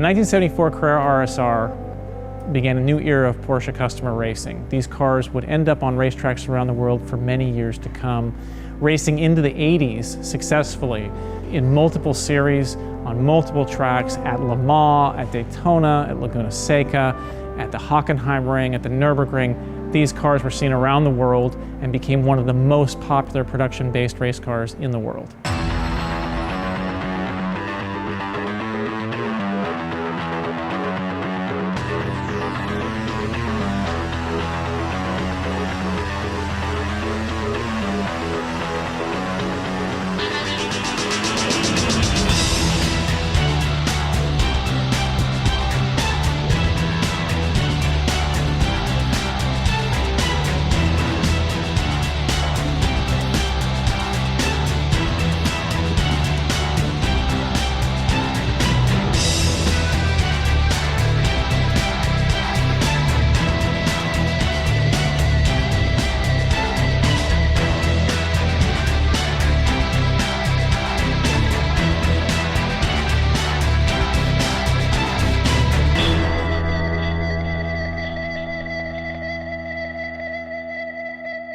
The 1974 Carrera RSR began a new era of Porsche customer racing. These cars would end up on racetracks around the world for many years to come, racing into the 80s successfully in multiple series, on multiple tracks, at Le Mans, at Daytona, at Laguna Seca, at the Hockenheimring, at the Nürburgring. These cars were seen around the world and became one of the most popular production-based race cars in the world.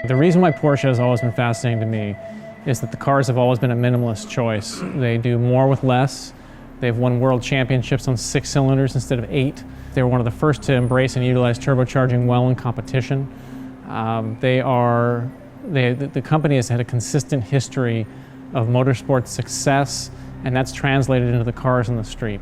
The reason why Porsche has always been fascinating to me is that the cars have always been a minimalist choice. They do more with less. They've won world championships on 6 cylinders instead of 8. They were one of the first to embrace and utilize turbocharging well in competition. The company has had a consistent history of motorsport success, and that's translated into the cars on the street.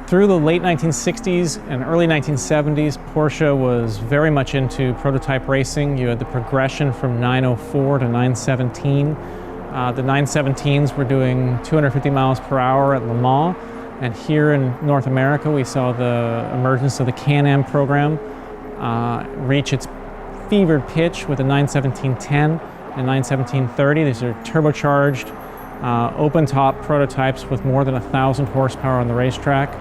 Through the late 1960s and early 1970s, Porsche was very much into prototype racing. You had the progression from 904 to 917. The 917s were doing 250 miles per hour at Le Mans, and here in North America we saw the emergence of the Can-Am program reach its fevered pitch with the 91710 and 91730. These are turbocharged, open-top prototypes with more than 1,000 horsepower on the racetrack.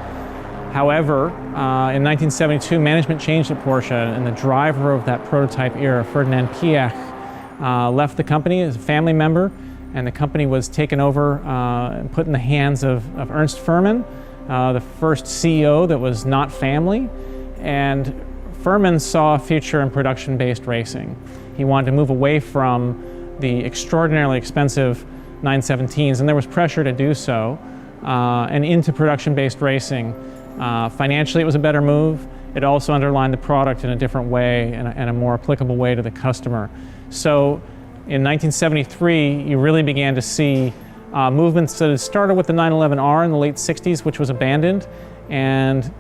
However, in 1972, management changed at Porsche, and the driver of that prototype era, Ferdinand Piëch, left the company as a family member, and the company was taken over and put in the hands of Ernst Fuhrmann, the first CEO that was not family. And Fuhrmann saw a future in production-based racing. He wanted to move away from the extraordinarily expensive 917s, and there was pressure to do so, and into production-based racing. Financially, it was a better move. It also underlined the product in a different way and a more applicable way to the customer. So in 1973, you really began to see movements that had started with the 911R in the late 60s, which was abandoned. And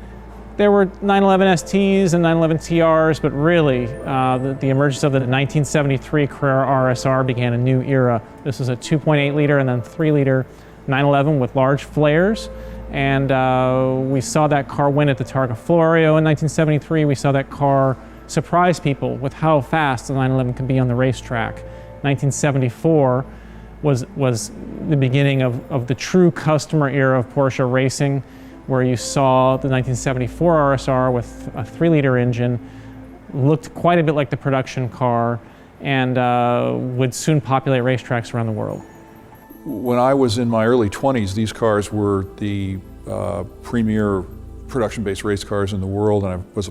there were 911 STs and 911 TRs, but really the emergence of the 1973 Carrera RSR began a new era. This was a 2.8 liter and then 3 liter 911 with large flares. And we saw that car win at the Targa Florio in 1973. We saw that car surprise people with how fast the 911 could be on the racetrack. 1974 was the beginning of the true customer era of Porsche racing, where you saw the 1974 RSR with a 3 liter engine, looked quite a bit like the production car, and would soon populate racetracks around the world. When I was in my early 20s, these cars were the premier production-based race cars in the world, and I was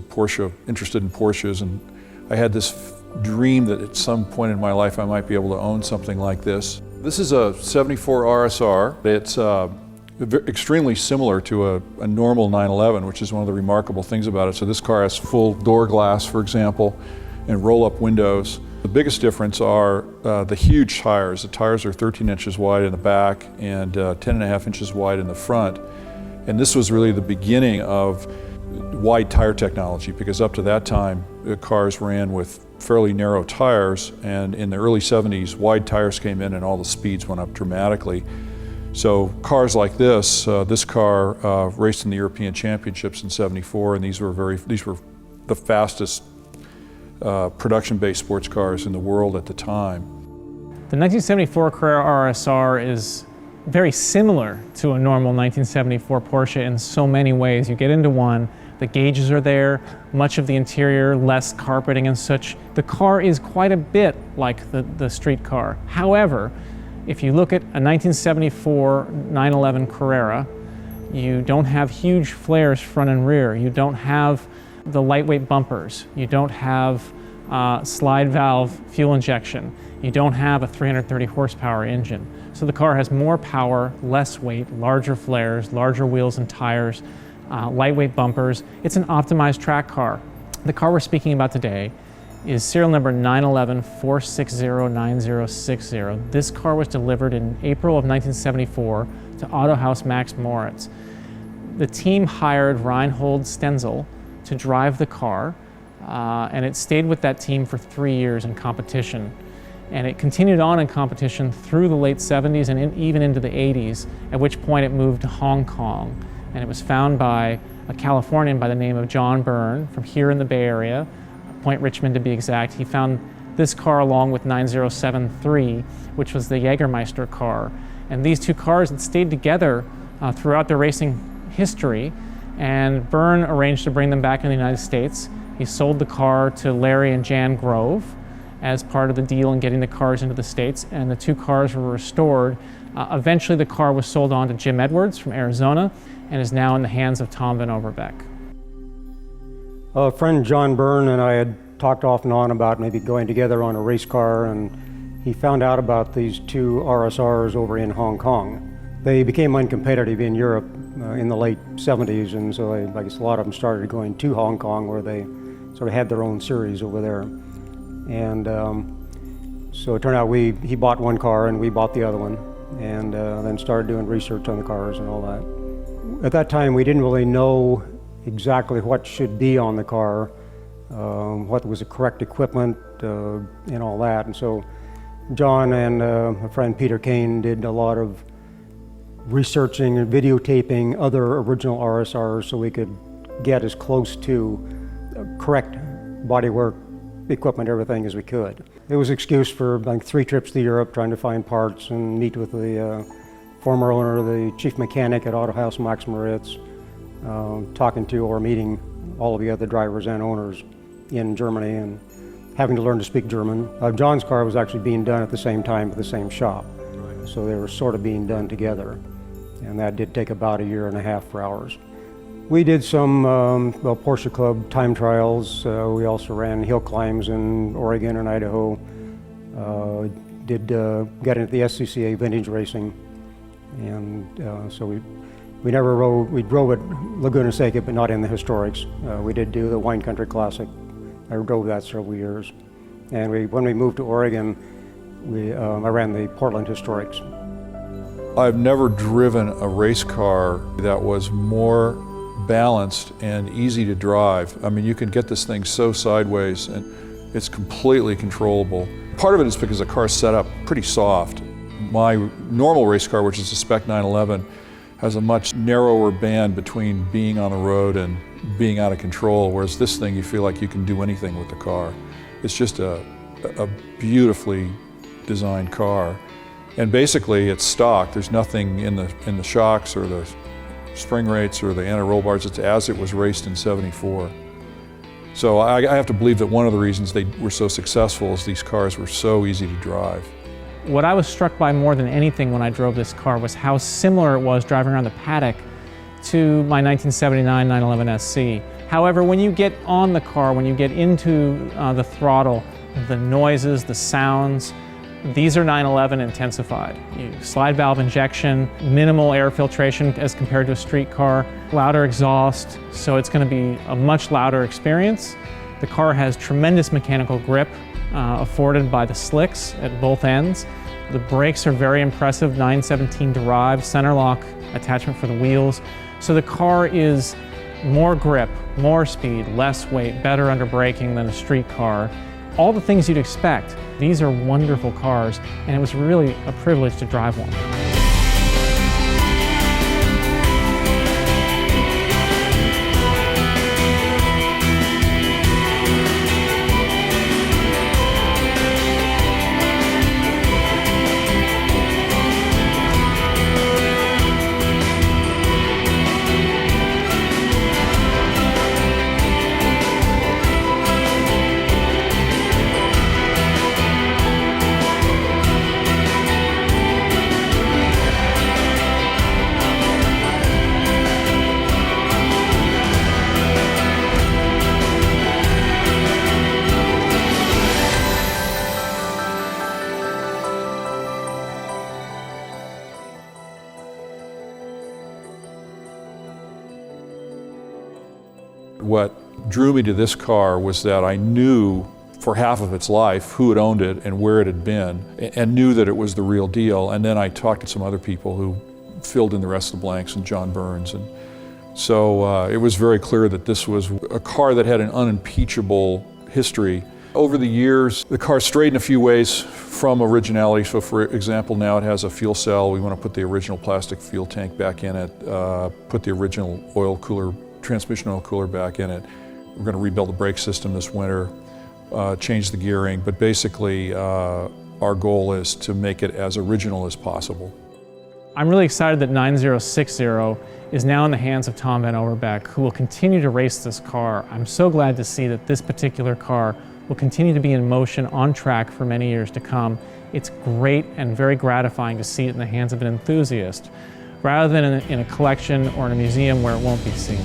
interested in Porsches, and I had this dream that at some point in my life I might be able to own something like this. This is a 74 RSR. It's extremely similar to a normal 911, which is one of the remarkable things about it. So this car has full door glass, for example, and roll-up windows. The biggest difference are the huge tires. The tires are 13 inches wide in the back and 10.5 inches wide in the front. And this was really the beginning of wide tire technology, because up to that time, the cars ran with fairly narrow tires, and in the early 70s, wide tires came in and all the speeds went up dramatically. So cars like this car raced in the European Championships in '74, and these were the fastest production-based sports cars in the world at the time. The 1974 Carrera RSR is very similar to a normal 1974 Porsche in so many ways. You get into one, the gauges are there, much of the interior, less carpeting and such. The car is quite a bit like the street car. However, if you look at a 1974 911 Carrera, You don't have huge flares front and rear. You don't have the lightweight bumpers. You don't have slide valve fuel injection. You don't have a 330 horsepower engine. So the car has more power, less weight, larger flares, larger wheels and tires, lightweight bumpers. It's an optimized track car. The car we're speaking about today is serial number 911-460-9060. This car was delivered in April of 1974 to Autohaus Max Moritz. The team hired Reinhold Stenzel to drive the car, and it stayed with that team for 3 years in competition. And it continued on in competition through the late 70s and even into the 80s, at which point it moved to Hong Kong. And it was found by a Californian by the name of John Byrne from here in the Bay Area, Point Richmond to be exact. He found this car along with 9073, which was the Jägermeister car. And these two cars had stayed together throughout their racing history, and Byrne arranged to bring them back in the United States. He sold the car to Larry and Jan Grove as part of the deal in getting the cars into the States, and the two cars were restored. Eventually the car was sold on to Jim Edwards from Arizona and is now in the hands of Tom Van Overbeck. A friend, John Byrne, and I had talked off and on about maybe going together on a race car, and he found out about these two RSRs over in Hong Kong. They became uncompetitive in Europe in the late 70s, and so I guess a lot of them started going to Hong Kong, where they sort of had their own series over there. And so it turned out he bought one car and we bought the other one, and then started doing research on the cars and all that. At that time, we didn't really know exactly what should be on the car, what was the correct equipment, and all that. And so John and a friend, Peter Kane, did a lot of researching and videotaping other original RSRs so we could get as close to correct bodywork, equipment, everything as we could. It was an excuse for like 3 trips to Europe, trying to find parts and meet with the former owner, the chief mechanic at Autohaus Max Moritz, talking to or meeting all of the other drivers and owners in Germany, and having to learn to speak German. John's car was actually being done at the same time at the same shop, so they were sort of being done together, and that did take about 1.5 years for ours. We did some Porsche Club time trials. We also ran hill climbs in Oregon and Idaho. Got into the SCCA vintage racing, and so we never rode. We drove at Laguna Seca, but not in the historics. We did do the Wine Country Classic. I drove that several years, and when we moved to Oregon, I ran the Portland Historics. I've never driven a race car that was more balanced and easy to drive. I mean, you can get this thing so sideways and it's completely controllable. Part of it is because the car's set up pretty soft. My normal race car, which is a Spec 911, has a much narrower band between being on the road and being out of control, whereas this thing, you feel like you can do anything with the car. It's just a beautifully designed car. And basically it's stock. There's nothing in the shocks or the spring rates or the anti-roll bars. It's as it was raced in '74. So I have to believe that one of the reasons they were so successful is these cars were so easy to drive. What I was struck by more than anything when I drove this car was how similar it was driving around the paddock to my 1979 911 SC. However, when you get on the car, when you get into the throttle, the noises, the sounds, these are 911 intensified. Slide valve injection, minimal air filtration as compared to a street car, louder exhaust, so it's going to be a much louder experience. The car has tremendous mechanical grip afforded by the slicks at both ends. The brakes are very impressive, 917 derived, center lock attachment for the wheels. So the car is more grip, more speed, less weight, better under braking than a street car. All the things you'd expect. These are wonderful cars, and it was really a privilege to drive one. what drew me to this car was that I knew for half of its life who had owned it and where it had been, and knew that it was the real deal. And then I talked to some other people who filled in the rest of the blanks, and John Burns. And so it was very clear that this was a car that had an unimpeachable history. Over the years, the car strayed in a few ways from originality. So for example, now it has a fuel cell. We want to put the original plastic fuel tank back in it, put the original oil cooler, transmission oil cooler back in it. We're going to rebuild the brake system this winter, change the gearing, but basically our goal is to make it as original as possible. I'm really excited that 9060 is now in the hands of Tom Van Overbeck, who will continue to race this car. I'm so glad to see that this particular car will continue to be in motion on track for many years to come. It's great and very gratifying to see it in the hands of an enthusiast, rather than in a collection or in a museum where it won't be seen.